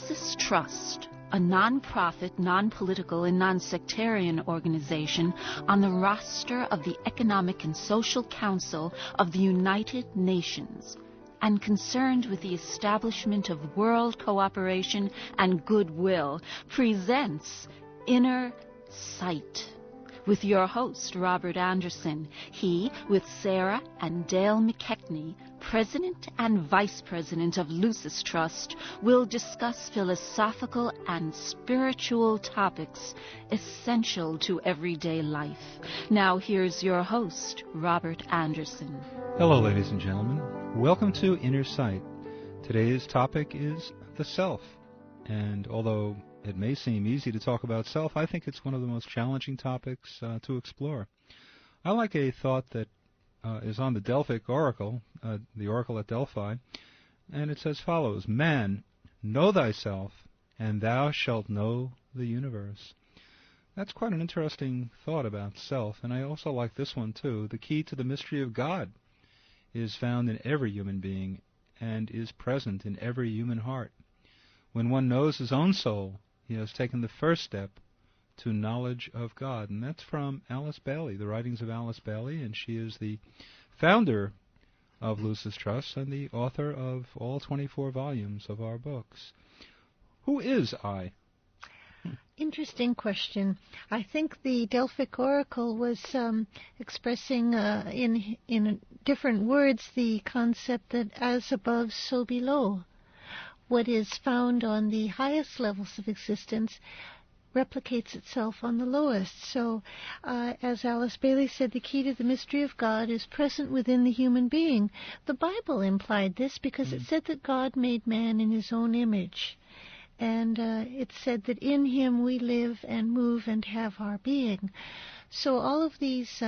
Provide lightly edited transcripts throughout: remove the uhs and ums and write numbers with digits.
Lucis Trust, a non-profit, non-political, and non-sectarian organization on the roster of the Economic and Social Council of the United Nations, and concerned with the establishment of world cooperation and goodwill, presents Inner Sight, with your host, Robert Anderson. He, with Sarah and Dale McKechnie, President and Vice President of Lucis Trust, will discuss philosophical and spiritual topics essential to everyday life. Now here's your host, Robert Anderson. Hello, ladies and gentlemen. Welcome to Inner Sight. Today's topic is the self. And although it may seem easy to talk about self, I think it's one of the most challenging topics to explore. I like a thought that is on the Delphic Oracle, the Oracle at Delphi, and it says follows: Man, know thyself, and thou shalt know the universe. That's quite an interesting thought about self, and I also like this one too. The key to the mystery of God is found in every human being and is present in every human heart. When one knows his own soul, he has taken the first step to knowledge of God. And that's from Alice Bailey, the writings of Alice Bailey, and she is the founder of Lucis Trust and the author of all 24 volumes of our books. Who is I? Interesting question. I think the Delphic Oracle was expressing in different words the concept that as above, so below. What is found on the highest levels of existence replicates itself on the lowest. So, as Alice Bailey said, the key to the mystery of God is present within the human being. The Bible implied this because it said that God made man in his own image. And it said that in him we live and move and have our being. So all of these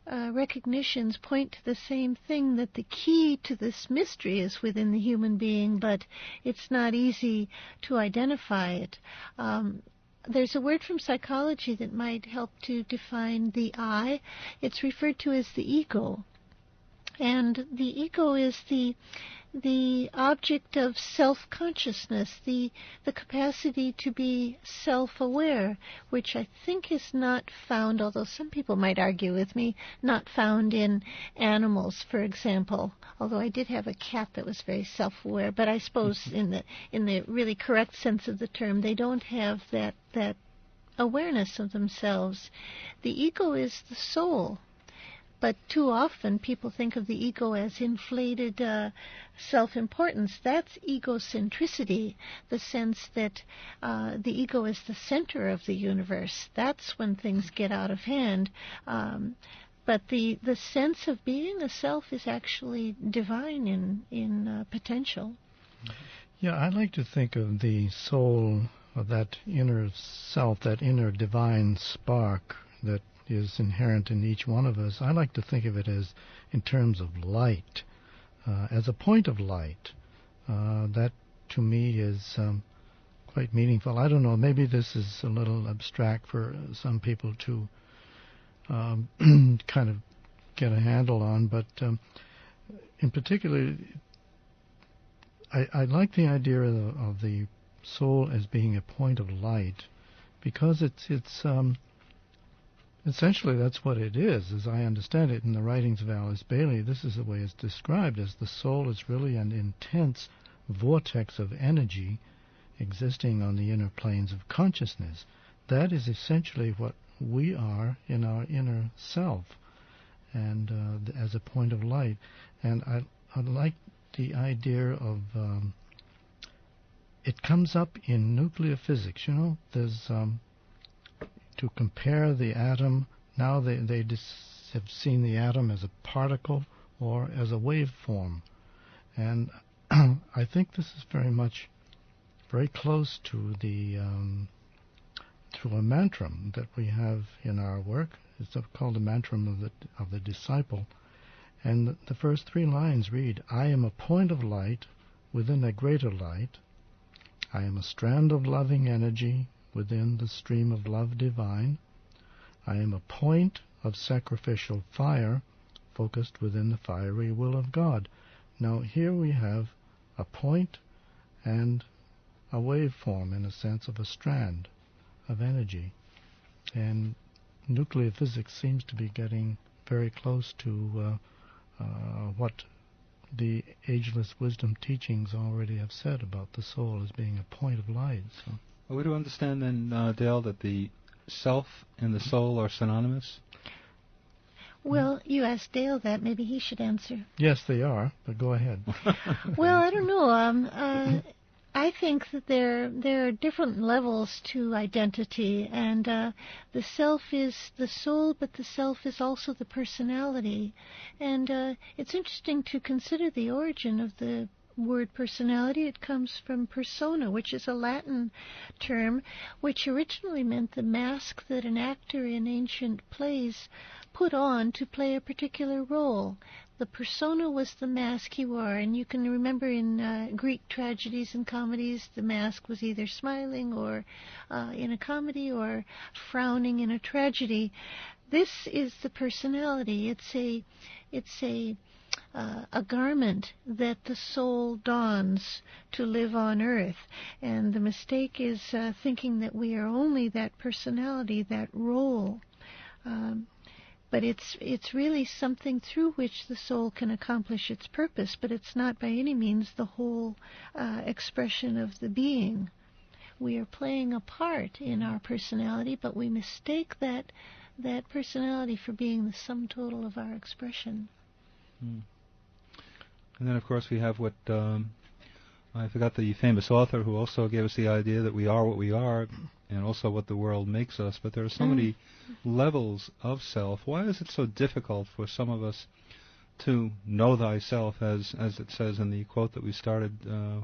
recognitions point to the same thing, that the key to this mystery is within the human being, but it's not easy to identify it. There's a word from psychology that might help to define the I. It's referred to as the ego. And the ego is the object of self-consciousness, the capacity to be self-aware, which I think is not found, although some people might argue with me, not found in animals, for example. Although I did have a cat that was very self-aware, but I suppose in the really correct sense of the term, they don't have that awareness of themselves. The ego is the soul. But too often people think of the ego as inflated self-importance. That's egocentricity, the sense that the ego is the center of the universe. That's when things get out of hand. But the sense of being a self is actually divine in potential. Yeah, I like to think of the soul, of that inner self, that inner divine spark that is inherent in each one of us. I like to think of it as in terms of light, as a point of light. That to me is quite meaningful. I don't know, maybe this is a little abstract for some people to kind of get a handle on, but in particular, I like the idea of the soul as being a point of light, because it's essentially, that's what it is, as I understand it in the writings of Alice Bailey. This is the way it's described, as the soul is really an intense vortex of energy existing on the inner planes of consciousness. That is essentially what we are in our inner self, and as a point of light. And I like the idea of it comes up in nuclear physics. You know, there's to compare the atom. Now they have seen the atom as a particle or as a waveform. And I think this is very close to to a mantra that we have in our work. It's called the mantra of the disciple. And the first 3 lines read, I am a point of light within a greater light. I am a strand of loving energy within the stream of love divine. I am a point of sacrificial fire focused within the fiery will of God. Now here we have a point and a waveform, in a sense, of a strand of energy. And nuclear physics seems to be getting very close to what the ageless wisdom teachings already have said about the soul as being a point of light. So. Are we to understand then, Dale, that the self and the soul are synonymous? Well, you asked Dale that. Maybe he should answer. Yes, they are, but go ahead. Well, I don't know. I think that there are different levels to identity, and the self is the soul, but the self is also the personality. And it's interesting to consider the origin of the word personality. It comes from persona, which is a Latin term, which originally meant the mask that an actor in ancient plays put on to play a particular role. The persona was the mask he wore, and you can remember in Greek tragedies and comedies, the mask was either smiling or in a comedy or frowning in a tragedy. This is the personality. It's a garment that the soul dons to live on earth, and the mistake is thinking that we are only that personality, that role. But it's really something through which the soul can accomplish its purpose, but it's not by any means the whole expression of the being. We are playing a part in our personality, but we mistake that personality for being the sum total of our expression. Mm. And then, of course, we have what, I forgot the famous author who also gave us the idea that we are what we are, and also what the world makes us, but there are so many levels of self. Why is it so difficult for some of us to know thyself, as it says in the quote that we started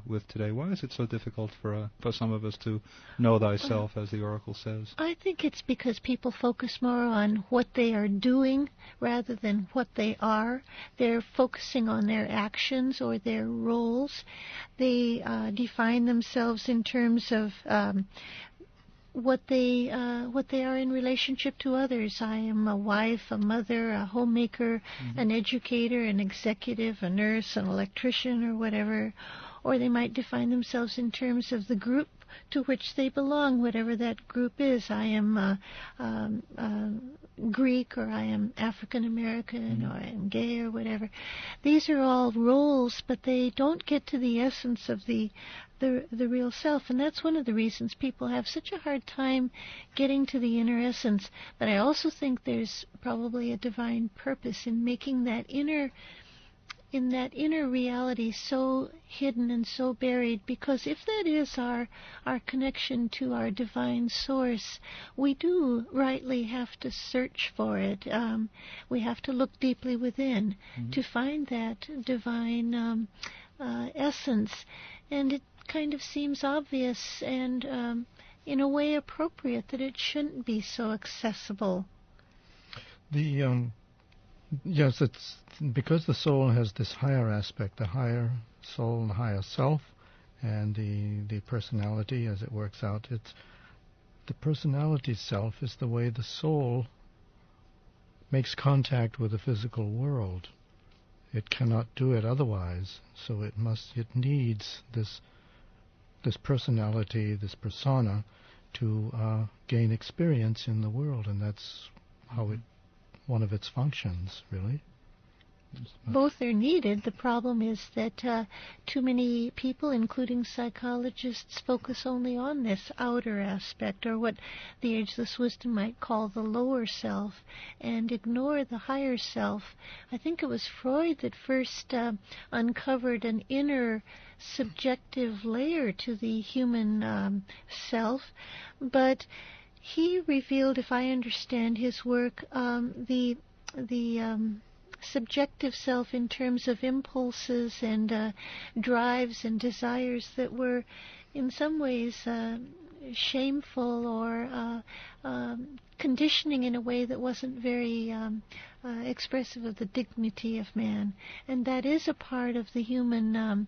with today? Why is it so difficult for some of us to know thyself, as the oracle says? I think it's because people focus more on what they are doing rather than what they are. They're focusing on their actions or their roles. They define themselves in terms of what they are in relationship to others. I am a wife, a mother, a homemaker, an educator, an executive, a nurse, an electrician, or whatever. Or they might define themselves in terms of the group to which they belong, whatever that group is. I am Greek, or I am African American, or I am gay, or whatever. These are all roles, but they don't get to the essence of the real self, and that's one of the reasons people have such a hard time getting to the inner essence. But I also think there's probably a divine purpose in making that inner reality so hidden and so buried, because if that is our connection to our divine source, we do rightly have to search for it. We have to look deeply within to find that divine essence, and it kind of seems obvious and in a way appropriate that it shouldn't be so accessible. Yes, it's because the soul has this higher aspect, the higher soul, the higher self, and the personality as it works out. It's the personality self is the way the soul makes contact with the physical world. It cannot do it otherwise, so it needs this personality, this persona, to gain experience in the world, and that's how one of its functions, really. Both are needed. The problem is that too many people, including psychologists, focus only on this outer aspect, or what the ageless wisdom might call the lower self, and ignore the higher self. I think it was Freud that first uncovered an inner subjective layer to the human self, but he revealed, if I understand his work, the subjective self in terms of impulses and drives and desires that were in some ways shameful or conditioning in a way that wasn't very expressive of the dignity of man. And that is a part of the human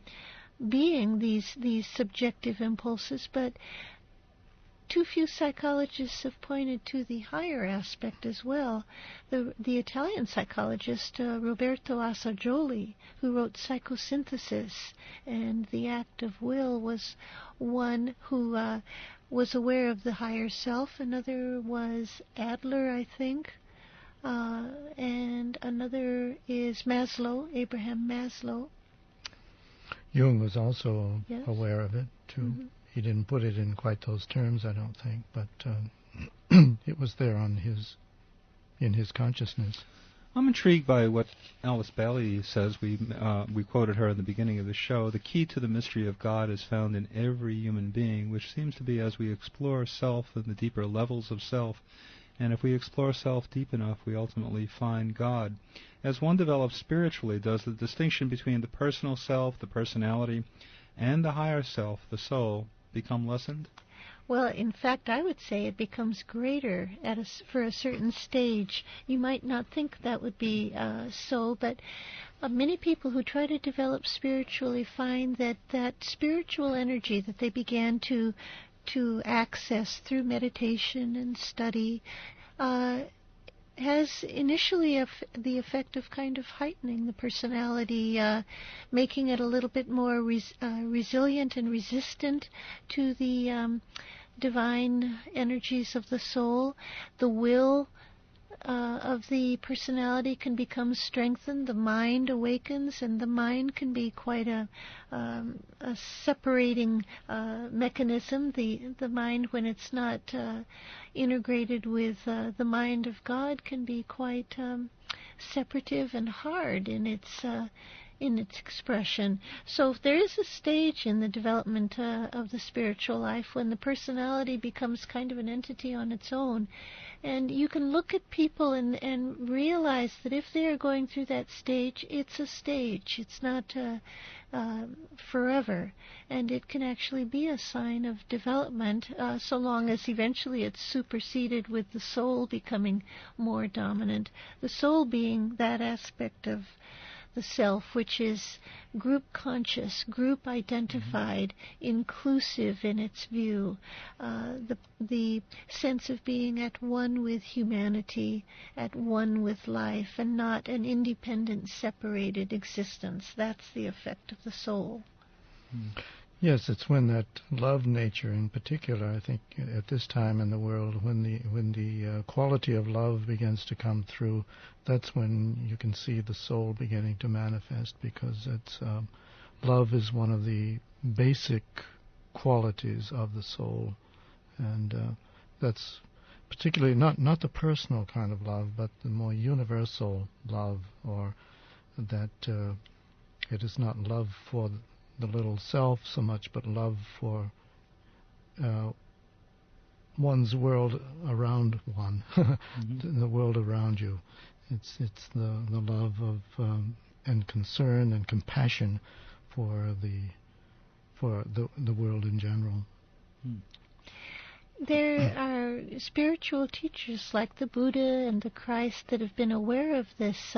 being, these subjective impulses, but too few psychologists have pointed to the higher aspect as well. The Italian psychologist Roberto Assagioli, who wrote Psychosynthesis and The Act of Will, was one who was aware of the higher self. Another was Adler, I think. And another is Maslow, Abraham Maslow. Jung was also Yes. aware of it, too. Mm-hmm. He didn't put it in quite those terms, I don't think, but it was there in his consciousness. I'm intrigued by what Alice Bailey says. We quoted her in the beginning of the show. The key to the mystery of God is found in every human being, which seems to be as we explore self and the deeper levels of self. And if we explore self deep enough, we ultimately find God. As one develops spiritually, does the distinction between the personal self, the personality, and the higher self, the soul, become lessened? Well, in fact, I would say it becomes greater for a certain stage. You might not think that would be so, but many people who try to develop spiritually find that spiritual energy that they began to access through meditation and study has initially the effect of kind of heightening the personality, making it a little bit more resilient and resistant to the divine energies of the soul. The will of the personality can become strengthened. The mind awakens, and the mind can be quite a separating mechanism. The mind, when it's not integrated with the mind of God, can be quite separative and hard in its expression. So there is a stage in the development of the spiritual life when the personality becomes kind of an entity on its own. And you can look at people and realize that if they are going through that stage, it's a stage. It's not forever. And it can actually be a sign of development, so long as eventually it's superseded with the soul becoming more dominant. The soul being that aspect of the self which is group conscious, group identified, inclusive in its view, the sense of being at one with humanity, at one with life, and not an independent, separated existence. That's the effect of the soul. Yes, it's when that love nature in particular, I think at this time in the world, when the quality of love begins to come through, that's when you can see the soul beginning to manifest, because it's love is one of the basic qualities of the soul, and that's particularly not the personal kind of love, but the more universal love, or that it is not love for the little self so much, but love for one's world around one, the world around you. It's the love of and concern and compassion for the world in general. There are spiritual teachers like the Buddha and the Christ that have been aware of this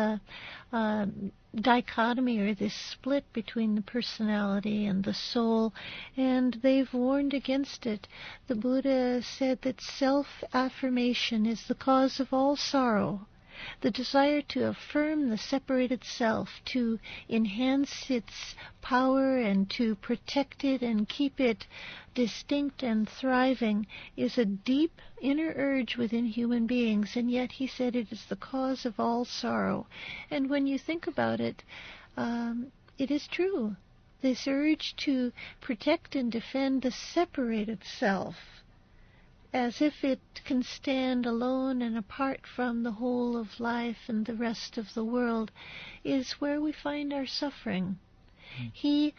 dichotomy, or this split between the personality and the soul, and they've warned against it. The Buddha said that self-affirmation is the cause of all sorrow. The desire to affirm the separated self, to enhance its power and to protect it and keep it distinct and thriving, is a deep inner urge within human beings, and yet he said it is the cause of all sorrow. And when you think about it, it is true. This urge to protect and defend the separated self, as if it can stand alone and apart from the whole of life and the rest of the world, is where we find our suffering. He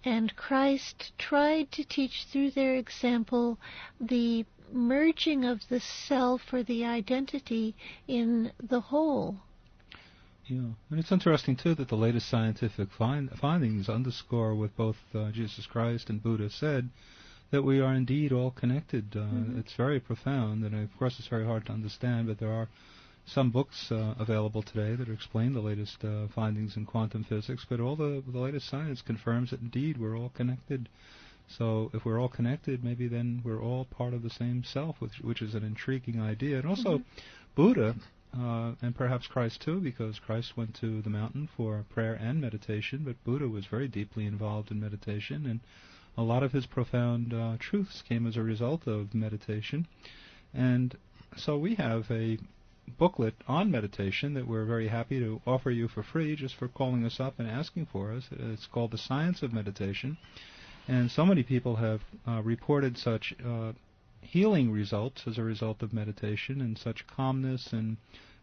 and Christ tried to teach through their example the merging of the self, or the identity, in the whole. Yeah, and it's interesting, too, that the latest scientific findings underscore what both Jesus Christ and Buddha said, that we are indeed all connected. It's very profound, and of course it's very hard to understand, but there are some books available today that explain the latest findings in quantum physics, but all the latest science confirms that indeed we're all connected So if we're all connected, maybe then we're all part of the same self, which is an intriguing idea. And also Buddha, and perhaps Christ too, because Christ went to the mountain for prayer and meditation, but Buddha was very deeply involved in meditation, and a lot of his profound truths came as a result of meditation. And so we have a booklet on meditation that we're very happy to offer you for free just for calling us up and asking for us. It's called The Science of Meditation. And so many people have reported such healing results as a result of meditation, and such calmness and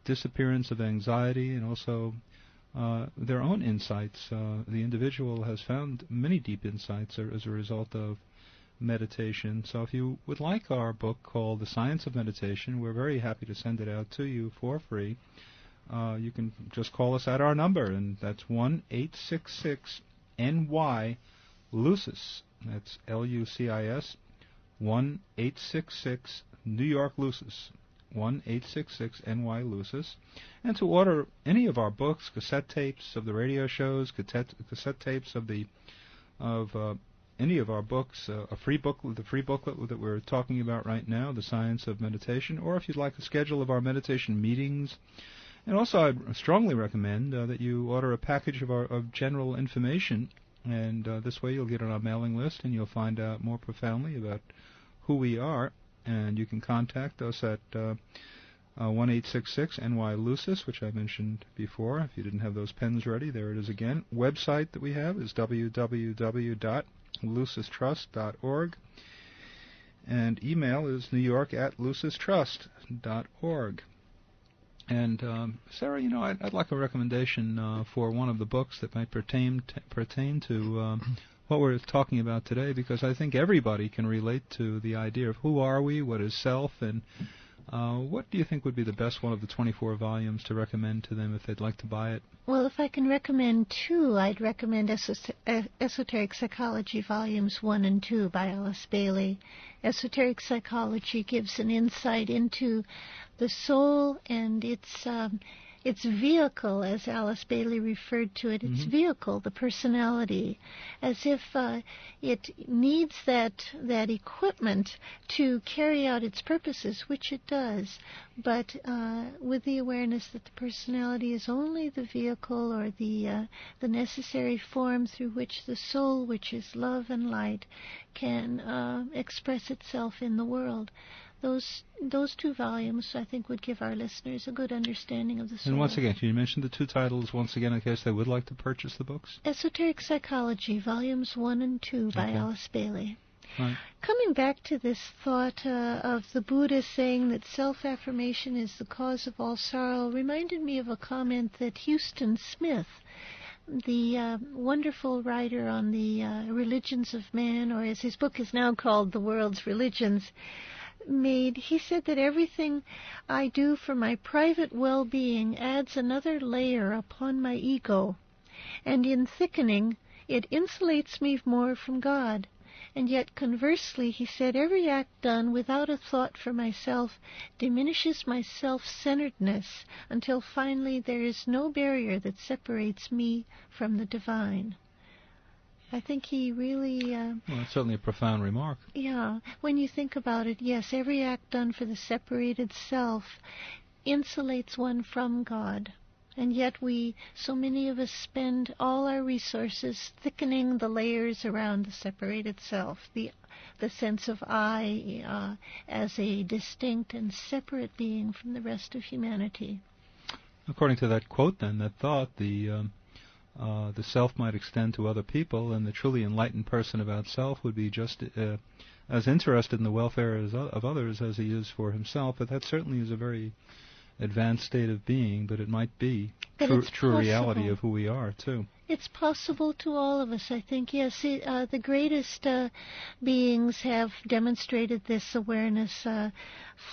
disappearance of anxiety, and also their own insights. The individual has found many deep insights as a result of meditation. So if you would like our book called The Science of Meditation, we're very happy to send it out to you for free. You can just call us at our number, and that's 1-866-NY-LUCIS. That's Lucis, 1-866 New York Lucis, 1-866-NY-LUCIS. And to order any of our books, cassette tapes of the radio shows, cassette tapes of any of our books, a free booklet, the free booklet that we're talking about right now, The Science of Meditation, or if you'd like a schedule of our meditation meetings. And also I'd strongly recommend that you order a package of general information, and this way you'll get on our mailing list and you'll find out more profoundly about who we are. And you can contact us at 1-866-NY-LUCIS, which I mentioned before. If you didn't have those pens ready, there it is again. Website that we have is www.lucistrust.org. And email is newyork@lucistrust.org. And Sarah, I'd like a recommendation for one of the books that might pertain to what we're talking about today, because I think everybody can relate to the idea of who are we, what is self, and what do you think would be the best one of the 24 volumes to recommend to them if they'd like to buy it? Well, if I can recommend two, I'd recommend Esoteric Psychology Volumes 1 and 2 by Alice Bailey. Esoteric Psychology gives an insight into the soul and its vehicle, as Alice Bailey referred to it, its vehicle, the personality, as if it needs that equipment to carry out its purposes, which it does, but with the awareness that the personality is only the vehicle or the necessary form through which the soul, which is love and light, can express itself in the world. Those two volumes, I think, would give our listeners a good understanding of the soul. And once again, can you mention the two titles once again in case they would like to purchase the books? Esoteric Psychology, Volumes 1 and 2 by Alice Bailey. Right. Coming back to this thought of the Buddha saying that self-affirmation is the cause of all sorrow reminded me of a comment that Houston Smith, the wonderful writer on the religions of man, or as his book is now called, The World's Religions, made. He said that everything I do for my private well-being adds another layer upon my ego, and in thickening, it insulates me more from God. And yet, conversely, he said, every act done without a thought for myself diminishes my self-centeredness until finally there is no barrier that separates me from the divine. I think he really... well, that's certainly a profound remark. Yeah. When you think about it, yes, every act done for the separated self insulates one from God. And yet so many of us spend all our resources thickening the layers around the separated self, the sense of I as a distinct and separate being from the rest of humanity. According to that quote, then, that thought, the self might extend to other people, and the truly enlightened person about self would be just as interested in the welfare of others as he is for himself. But that certainly is a very advanced state of being, but it might be true reality of who we are, too. It's possible to all of us, I think. Yes, the greatest beings have demonstrated this awareness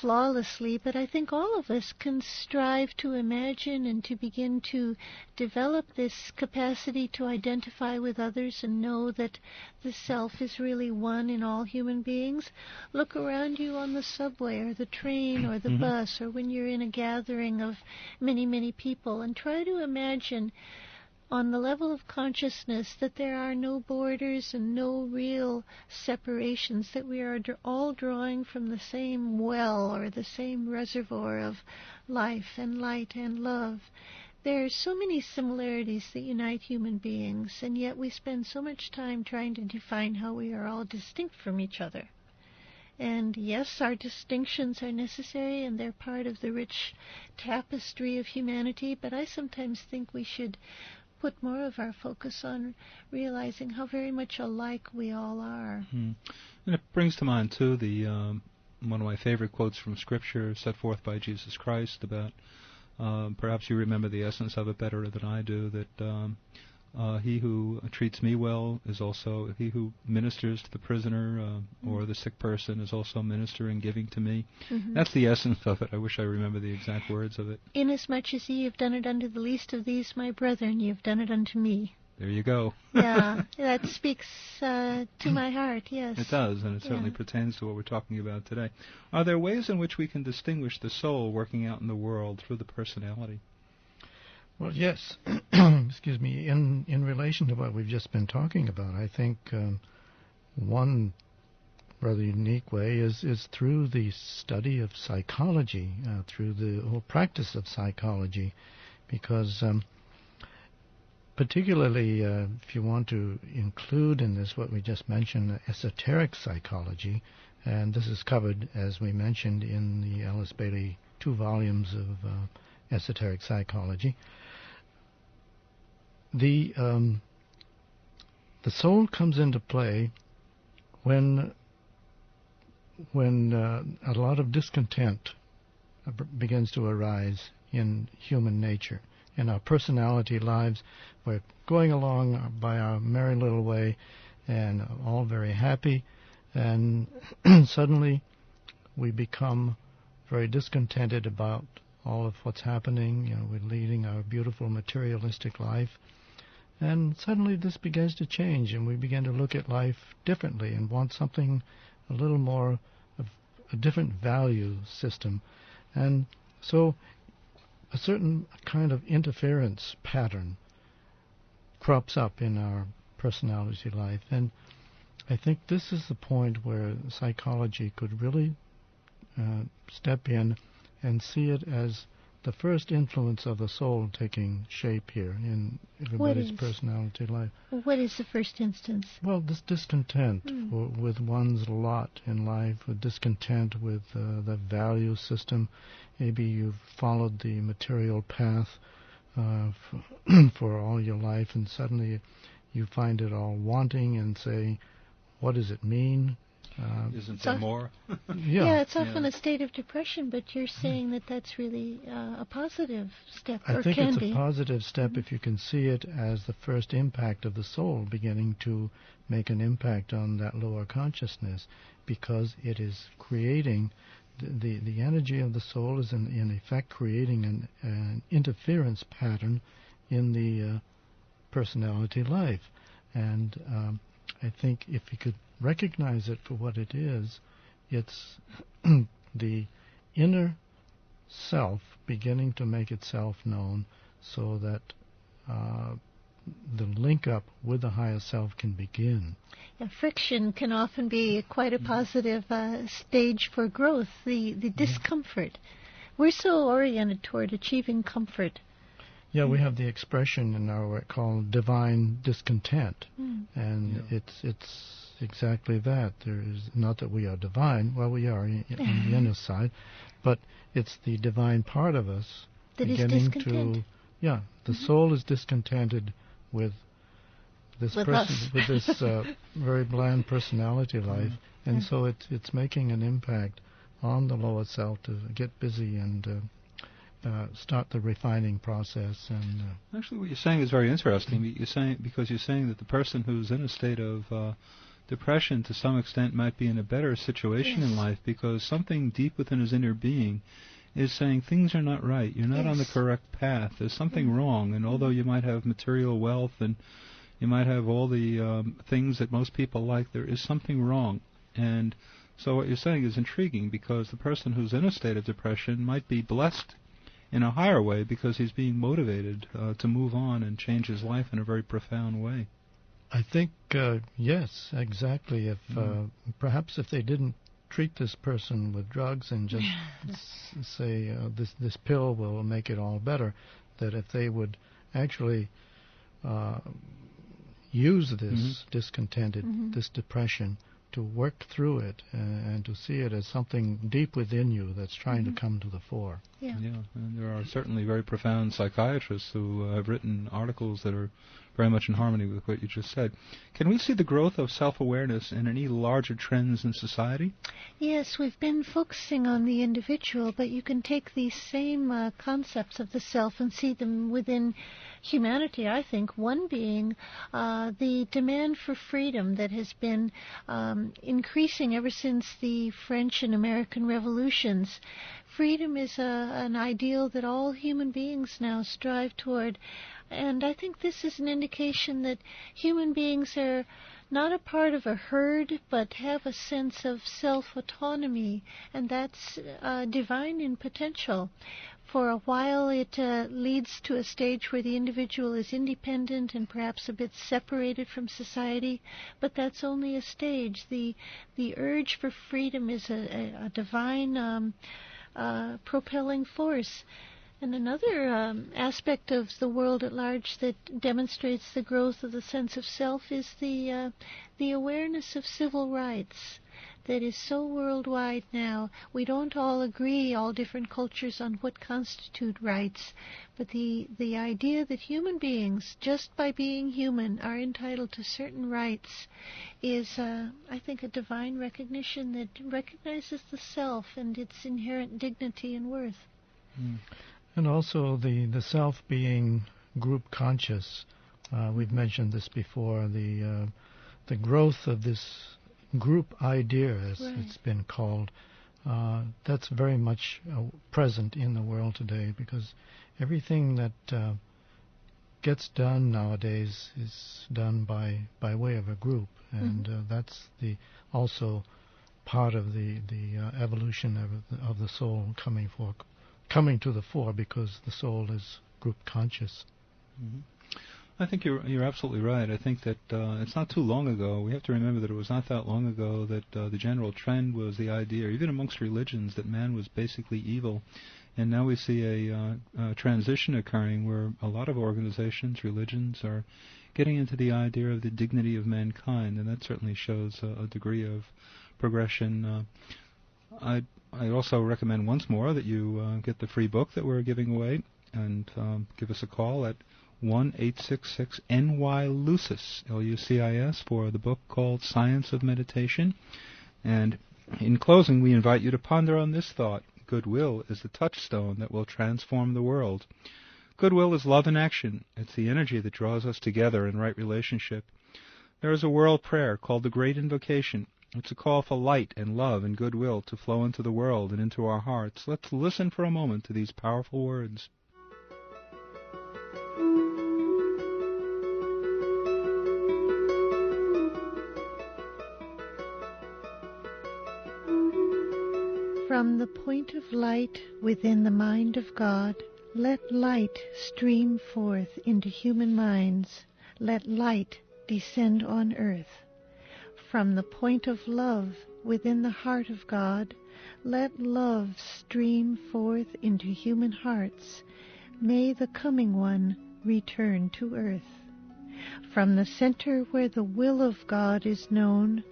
flawlessly, but I think all of us can strive to imagine and to begin to develop this capacity to identify with others and know that the self is really one in all human beings. Look around you on the subway or the train or the bus, or when you're in a gathering of many, many people, and try to imagine on the level of consciousness that there are no borders and no real separations, that we are all drawing from the same well or the same reservoir of life and light and love. There are so many similarities that unite human beings, and yet we spend so much time trying to define how we are all distinct from each other. And yes, our distinctions are necessary, and they're part of the rich tapestry of humanity, but I sometimes think we should put more of our focus on realizing how very much alike we all are. And it brings to mind, too, the one of my favorite quotes from Scripture set forth by Jesus Christ about, perhaps you remember the essence of it better than I do, that he who treats me well is also, he who ministers to the prisoner or the sick person is also ministering, giving to me. Mm-hmm. That's the essence of it. I wish I remember the exact words of it. Inasmuch as ye have done it unto the least of these, my brethren, ye have done it unto me. There you go. Yeah, that speaks to my heart, yes. It does, and it certainly pertains to what we're talking about today. Are there ways in which we can distinguish the soul working out in the world through the personality? Well, yes. Excuse me. In relation to what we've just been talking about, I think one rather unique way is through the study of psychology, through the whole practice of psychology, because particularly if you want to include in this what we just mentioned, esoteric psychology, and this is covered, as we mentioned, in the Alice Bailey 2 volumes of esoteric psychology. The soul comes into play when a lot of discontent begins to arise in human nature. In our personality lives, we're going along by our merry little way and all very happy, and suddenly we become very discontented about all of what's happening. You know, we're leading our beautiful materialistic life, and suddenly this begins to change, and we begin to look at life differently and want something a little more of a different value system. And so a certain kind of interference pattern crops up in our personality life, and I think this is the point where psychology could really step in and see it as the first influence of the soul taking shape here in everybody's personality life. What is the first instance? Well, this discontent with one's lot in life, with discontent with the value system. Maybe you've followed the material path for all your life, and suddenly you find it all wanting and say, what does it mean? Isn't there more? Yeah, it's often a state of depression, but you're saying that that's really a positive step, I think it's a positive step if you can see it as the first impact of the soul beginning to make an impact on that lower consciousness, because it is creating, the energy of the soul is in effect creating an interference pattern in the personality life. And I think if you could recognize it for what it is, it's the inner self beginning to make itself known, so that the link up with the higher self can begin. Yeah, friction can often be quite a positive stage for growth, the discomfort. We're so oriented toward achieving comfort. Yeah, we have the expression in our what called divine discontent, and it's exactly that. There is not that we are divine. Well, we are on the inner side, but it's the divine part of us that beginning is discontent. The soul is discontented with this with this very bland personality life, and so it's making an impact on the lower self to get busy and start the refining process. And actually, what you're saying is very interesting. You're saying that the person who's in a state of depression, to some extent, might be in a better situation in life, because something deep within his inner being is saying things are not right. You're not on the correct path. There's something wrong. And although you might have material wealth and you might have all the things that most people like, there is something wrong. And so what you're saying is intriguing, because the person who's in a state of depression might be blessed in a higher way because he's being motivated to move on and change his life in a very profound way. I think, yes, exactly. If perhaps if they didn't treat this person with drugs and just say this pill will make it all better, that if they would actually use this discontented, this depression, to work through it and to see it as something deep within you that's trying to come to the fore. Yeah. And there are certainly very profound psychiatrists who have written articles that are very much in harmony with what you just said. Can we see the growth of self-awareness in any larger trends in society? Yes, we've been focusing on the individual, but you can take these same concepts of the self and see them within humanity, I think. One being the demand for freedom that has been increasing ever since the French and American revolutions. Freedom is an ideal that all human beings now strive toward. And I think this is an indication that human beings are not a part of a herd, but have a sense of self-autonomy, and that's divine in potential. For a while it leads to a stage where the individual is independent and perhaps a bit separated from society, but that's only a stage. The urge for freedom is a divine propelling force. And another aspect of the world at large that demonstrates the growth of the sense of self is the awareness of civil rights that is so worldwide now. We don't all agree, all different cultures, on what constitute rights, but the idea that human beings, just by being human, are entitled to certain rights is, I think, a divine recognition that recognizes the self and its inherent dignity and worth. And also the self being group conscious. We've mentioned this before. The growth of this group idea, as it's been called, that's very much present in the world today, because everything that gets done nowadays is done by way of a group, and that's also part of the evolution of the soul coming to the fore, because the soul is group conscious. I think you're absolutely right. I think that it's not too long ago. We have to remember that it was not that long ago that the general trend was the idea, even amongst religions, that man was basically evil. And now we see a transition occurring where a lot of organizations, religions, are getting into the idea of the dignity of mankind, and that certainly shows a degree of progression. I also recommend once more that you get the free book that we're giving away, and give us a call at 1-866-NY-LUCIS, L-U-C-I-S, for the book called Science of Meditation. And in closing, we invite you to ponder on this thought: goodwill is the touchstone that will transform the world. Goodwill is love in action. It's the energy that draws us together in right relationship. There is a world prayer called the Great Invocation. It's a call for light and love and goodwill to flow into the world and into our hearts. Let's listen for a moment to these powerful words. From the point of light within the mind of God, let light stream forth into human minds. Let light descend on earth. From the point of love within the heart of God, let love stream forth into human hearts. May the coming one return to earth. From the center where the will of God is known,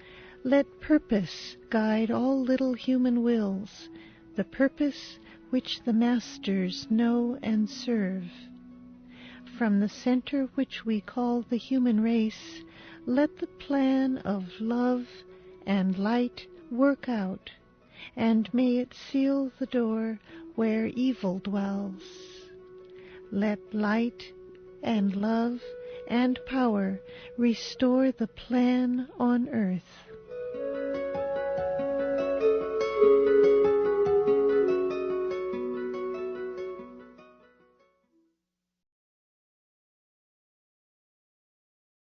let purpose guide all little human wills, the purpose which the masters know and serve. From the center which we call the human race, let the plan of love and light work out, and may it seal the door where evil dwells. Let light and love and power restore the plan on earth.